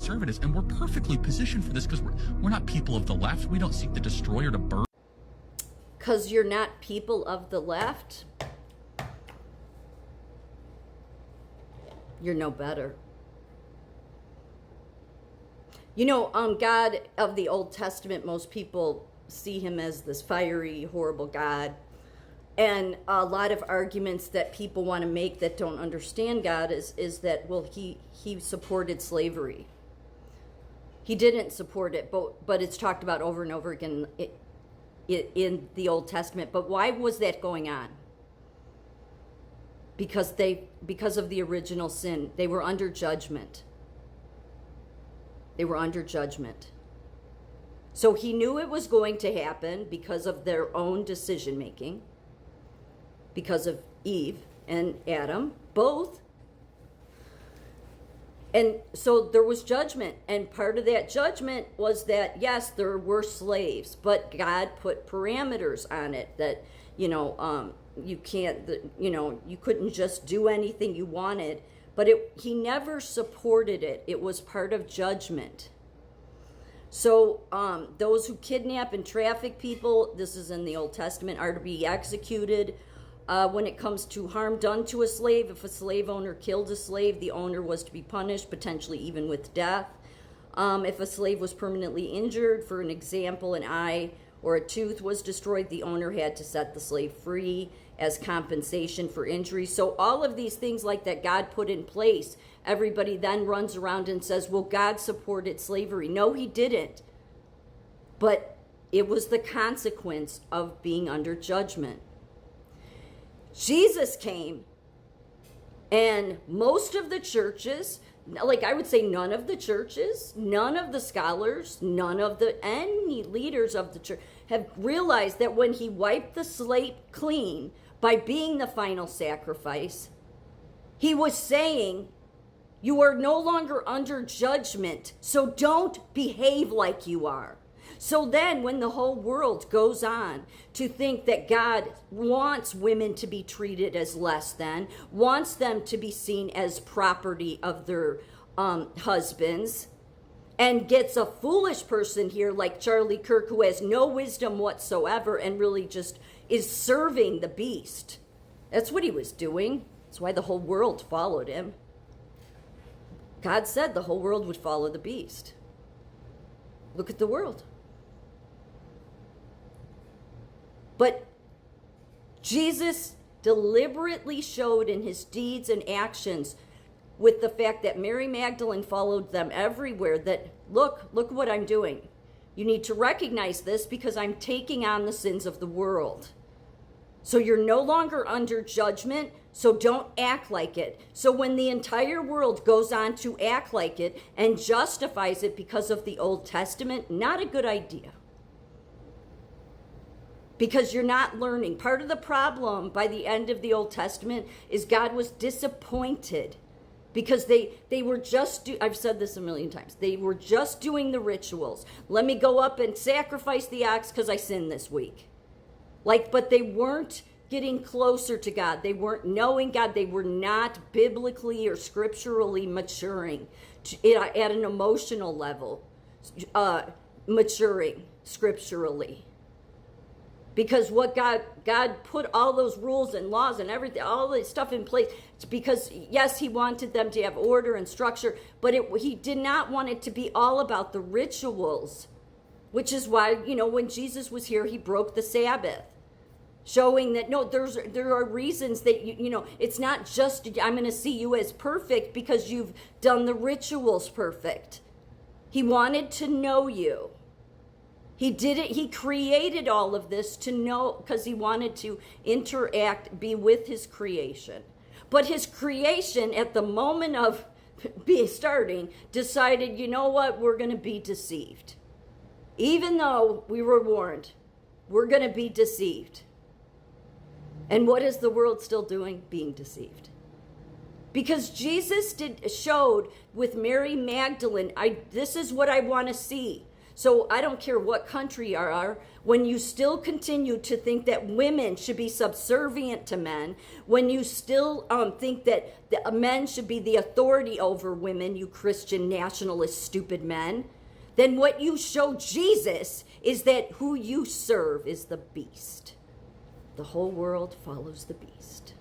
conservatives, and we're perfectly positioned for this because we're not people of the left. We don't seek to destroy or to burn. Because you're not people of the left, you're no better. You know, God of the Old Testament, most people see him as this fiery, horrible God. And a lot of arguments that people want to make that don't understand God is that, well, he supported slavery. He didn't support it, but it's talked about over and over again in the Old Testament. But why was that going on? Because of the original sin. They were under judgment. They were under judgment. So he knew it was going to happen because of their own decision making, because of Eve and Adam, both. And so there was judgment. And part of that judgment was that, yes, there were slaves, but God put parameters on it that, you can't, you couldn't just do anything you wanted. But he never supported it. It was part of judgment. So those who kidnap and traffic people, this is in the Old Testament, are to be executed. When it comes to harm done to a slave, if a slave owner killed a slave, the owner was to be punished, potentially even with death. If a slave was permanently injured, for an example, an eye or a tooth was destroyed, the owner had to set the slave free as compensation for injury. So all of these things like that God put in place, everybody then runs around and says, well, God supported slavery. No, he didn't. But it was the consequence of being under judgment. Jesus came, and most of the churches, like I would say none of the churches, none of the scholars, any leaders of the church have realized that when he wiped the slate clean by being the final sacrifice, he was saying, you are no longer under judgment, so don't behave like you are. So then when the whole world goes on to think that God wants women to be treated as less than, wants them to be seen as property of their husbands, and gets a foolish person here like Charlie Kirk who has no wisdom whatsoever and really just is serving the beast. That's what he was doing. That's why the whole world followed him. God said the whole world would follow the beast. Look at the world. But Jesus deliberately showed in his deeds and actions with the fact that Mary Magdalene followed them everywhere that, look what I'm doing. You need to recognize this because I'm taking on the sins of the world. So you're no longer under judgment, so don't act like it. So when the entire world goes on to act like it and justifies it because of the Old Testament, not a good idea. Because you're not learning. Part of the problem by the end of the Old Testament is God was disappointed because they were just, I've said this a million times, they were just doing the rituals. Let me go up and sacrifice the ox because I sinned this week. But they weren't getting closer to God. They weren't knowing God. They were not biblically or scripturally maturing at an emotional level, maturing scripturally. Because what God put all those rules and laws and everything, all this stuff in place, it's because, yes, he wanted them to have order and structure, but he did not want it to be all about the rituals, which is why, when Jesus was here, he broke the Sabbath, showing that, no, there are reasons that, it's not just, I'm going to see you as perfect because you've done the rituals perfect. He wanted to know you. He did it. He created all of this to know because he wanted to interact, be with his creation. But his creation at the moment of starting decided, you know what, we're going to be deceived. Even though we were warned, we're going to be deceived. And what is the world still doing? Being deceived. Because Jesus showed with Mary Magdalene, this is what I want to see. So I don't care what country you are, when you still continue to think that women should be subservient to men, when you still think that men should be the authority over women, you Christian nationalist stupid men, then what you show Jesus is that who you serve is the beast. The whole world follows the beast.